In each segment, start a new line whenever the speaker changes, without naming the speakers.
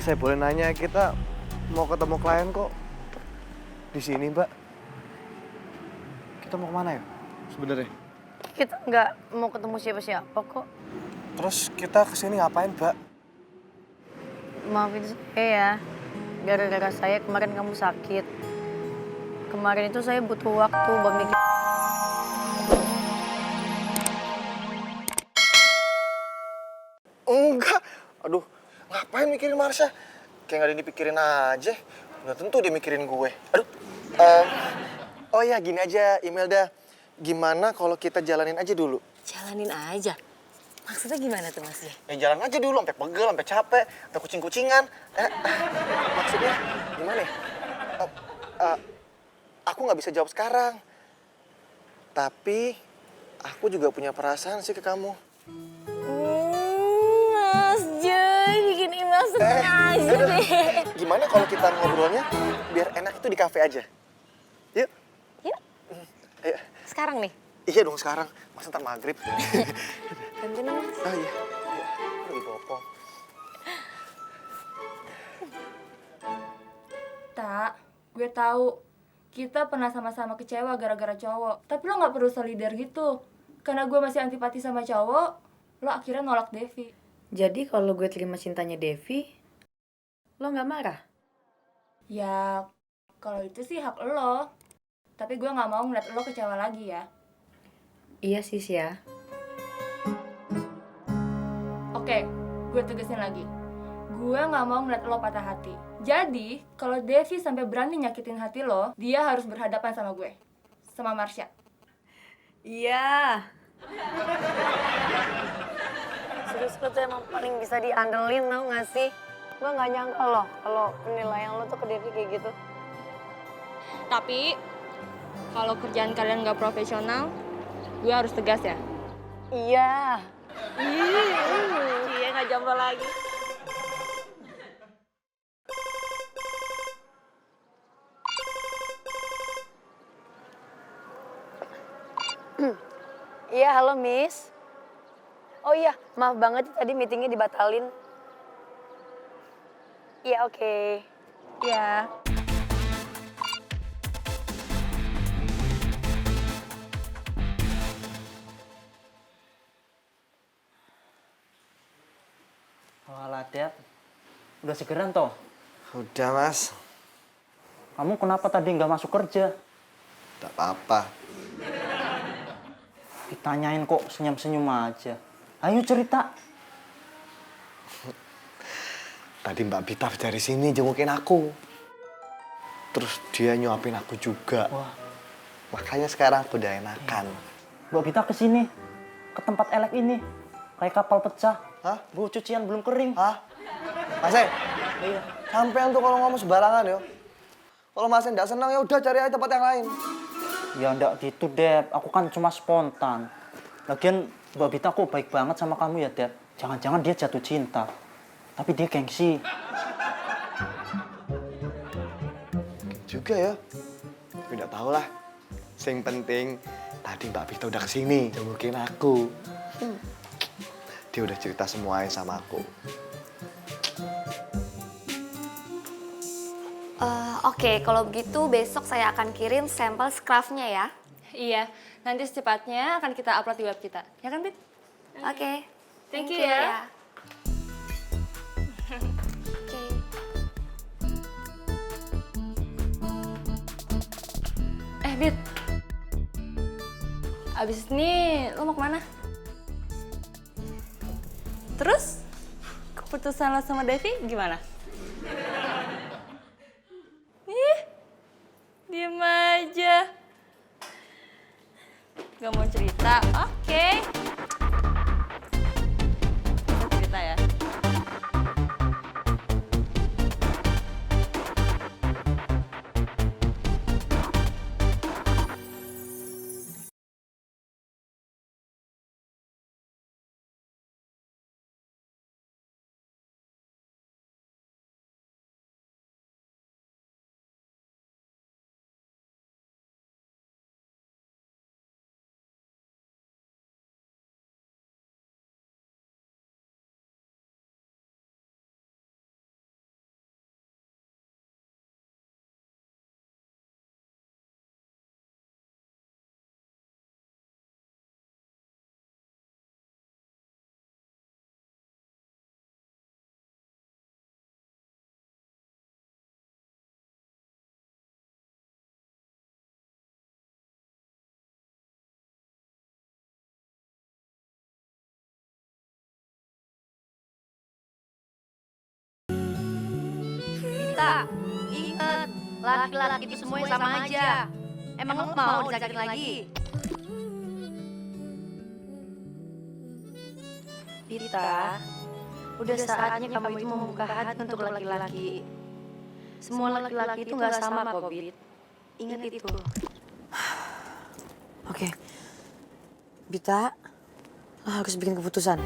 Saya boleh nanya, kita mau ketemu klien kok di sini, Mbak. Kita mau kemana ya sebenarnya?
Kita nggak mau ketemu siapa-siapa kok.
Terus kita kesini ngapain, Mbak?
Maafin saya ya, gara-gara saya kemarin kamu sakit. Kemarin itu saya butuh waktu buat mikir.
Enggak. Aduh, ngapain mikirin Marsha? Kayak nggak ada yang dipikirin aja. Udah tentu dia mikirin gue. Aduh. em, oh ya, gini aja, Imelda. Gimana kalau kita jalanin aja dulu?
Jalanin aja. Maksudnya gimana tuh Mas Ye?
Ya jalan aja dulu, sampai pegel, sampai capek, sampai kucing-kucingan. Maksudnya gimana ya? Eh, eh, aku nggak bisa jawab sekarang. Tapi aku juga punya perasaan sih ke kamu.
Mas Joy bikin Imas seneng aja deh.
Gimana kalau kita ngobrolnya biar enak itu di kafe aja? Yuk.
Yuk,
Ayo.
sekarang nih.
Iya dong sekarang. Masa ntar maghrib?
Bantuin dong, Mas.
Oh iya. Lagi bopong.
Tak, gue tahu kita pernah sama-sama kecewa gara-gara cowok. Tapi lo nggak perlu solidar gitu. Karena gue masih antipati sama cowok, lo akhirnya nolak Devi.
Jadi kalau gue terima cintanya Devi, lo nggak marah?
Ya, kalau itu sih hak lo. Tapi gue nggak mau ngeliat lo kecewa lagi ya.
Iya sih ya.
Oke, gue tegesin lagi. Gue nggak mau ngeliat lo patah hati. Jadi, kalau Devi sampai berani nyakitin hati lo, dia harus berhadapan sama gue. Sama Marsha.
Iya. Serius lo tuh emang paling bisa diandelin, tau gak sih? Gue nggak nyangka loh kalau penilaian lo tuh ke Devi kayak gitu.
Tapi, kalau kerjaan kalian nggak profesional, gue harus tegas ya.
Iya. Iya nggak jomblo lagi. Iya, halo Miss. Oh iya, maaf banget tadi meetingnya dibatalin. Iya, oke. Iya.
Walah, Dad. Udah segeran toh?
Udah mas.
Kamu kenapa tadi nggak masuk kerja?
Tak apa-apa.
Ditanyain kok senyum-senyum aja. Ayo cerita.
Tadi Mbak Bita dari sini jengukin aku. Terus dia nyuapin aku juga.
Wah,
Makanya sekarang aku udah enakan.
Mbak Bita kesini. Ke tempat elek ini. Kayak kapal pecah.
Hah?
Bu, cucian belum kering.
Hah? Mas En?
Iya.
Sampean tuh kalau ngomong sembarangan yo. Kalau Mas En nggak senang ya udah cari aja tempat yang lain.
Ya enggak gitu, Dad. Aku kan cuma spontan. Lagian Mbak Bita kok baik banget sama kamu ya, Dad. Jangan-jangan dia jatuh cinta. Tapi dia gengsi.
Juga ya. Tapi nggak tahu lah. Yang penting tadi Mbak Bita udah kesini jengukin aku. Dia udah cerita semuanya sama aku.
Oke, kalau begitu besok saya akan kirim sampel scruff-nya ya.
Iya, nanti secepatnya akan kita upload di web kita. Ya kan, Bit?
Oke.
Thank you ya.
Oke.
Bit. Abis ini lo mau kemana? Terus, keputusan lo sama Devi gimana? Ih, diem aja. Gak mau cerita? Oke.
Bita, ingat, laki-laki itu semuanya sama aja. Emang lo mau disakitin lagi? Bita, udah saatnya kamu itu membuka hati untuk laki-laki. Semua laki-laki itu nggak sama kok, Bit. Ingat itu.
Oke. Bita, lo harus bikin keputusan.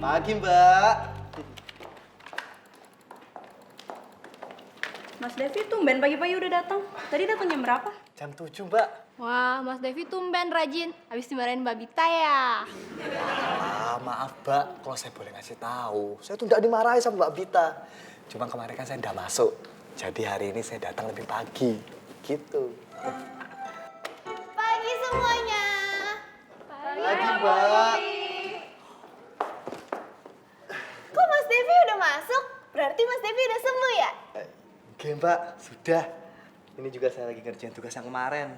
Pagi, Mbak.
Mas Devi tumben pagi-pagi udah datang. Tadi datang jam berapa?
Jam 7, Mbak.
Wah, Mas Devi tumben rajin. Habis dimarahin Mbak Bita ya.
Maaf, Mbak. Kalau saya boleh ngasih tahu, saya tuh nggak dimarahin sama Mbak Bita. Cuma kemarin kan saya nggak masuk. Jadi hari ini saya datang lebih pagi. Gitu.
Pagi semuanya.
Pagi, Mbak.
Kok Mas Devi udah masuk? Berarti Mas Devi udah sembuh ya?
Oke, Mbak. Sudah. Ini juga saya lagi ngerjain tugas yang kemarin.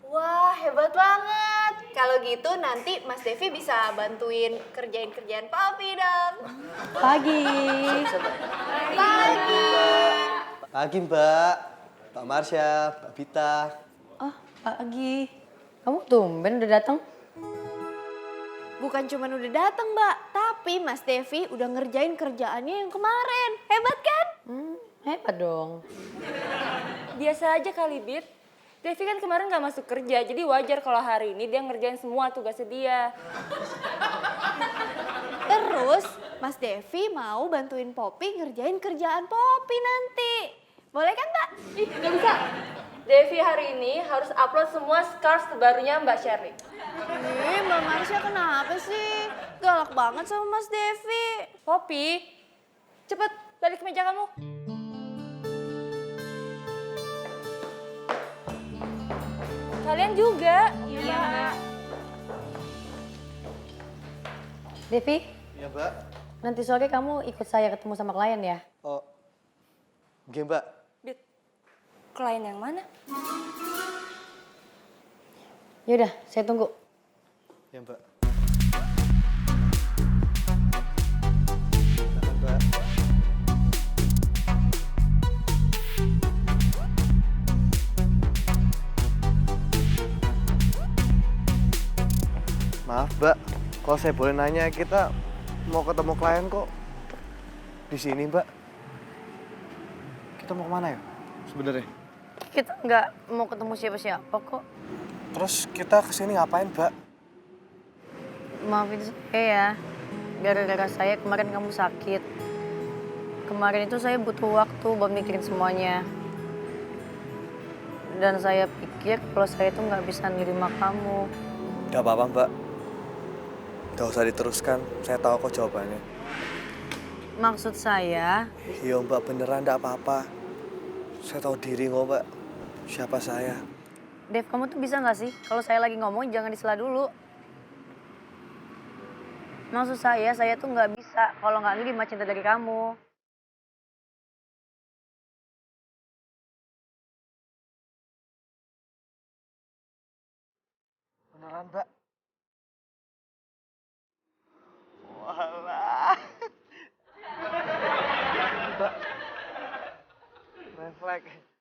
Wah, hebat banget. Kalau gitu nanti Mas Devi bisa bantuin kerjain-kerjaan Papi dong.
Pagi.
Pagi.
Pagi, Mbak. Pak Marsha, Mbak Bita.
Oh, pagi. Kamu tumben udah datang?
Bukan cuma udah datang, Mbak, tapi Mas Devi udah ngerjain kerjaannya yang kemarin. Hebat kan?
Hebat dong.
Biasa aja kali, Bit. Devi kan kemarin gak masuk kerja, jadi wajar kalau hari ini dia ngerjain semua tugasnya dia.
Terus Mas Devi mau bantuin Poppy ngerjain kerjaan Poppy nanti. Boleh kan, Mbak?
Ih, gak bisa. Devi hari ini harus upload semua scars terbarunya Mbak Sherly.
Mbak Marsha kenapa sih? Galak banget sama Mas Devi.
Poppy, cepet balik ke meja kamu. Kalian juga. Iya, Mbak.
Devi,
Iya, Mbak.
nanti sore kamu ikut saya ketemu sama klien ya?
Oh. Oke, Mbak.
Bit, klien yang mana?
Yaudah, saya tunggu.
Ya, Mbak. Silakan, Mbak. Maaf, Mbak. Kalau saya boleh nanya, kita mau ketemu klien kok di sini, Mbak. Kita mau kemana ya sebenarnya?
Kita nggak mau ketemu siapa-siapa kok.
Terus kita kesini ngapain, Mbak?
Maafin saya ya. Gara-gara saya kemarin kamu sakit. Kemarin itu saya butuh waktu buat mikirin semuanya. Dan saya pikir kalau saya itu nggak bisa nerima kamu.
Gak apa-apa, Mbak. Gak usah diteruskan. Saya tahu kok jawabannya.
Maksud saya,
Iya, Mbak, beneran gak apa-apa. Saya tahu diri kok, Mbak. Siapa saya?
Dev, kamu tuh bisa nggak sih kalau saya lagi ngomong jangan disela dulu. Maksud saya tuh nggak bisa kalau nggak nerima cinta dari kamu.
Beneran, Mbak? Walah. Mbak. Refleks.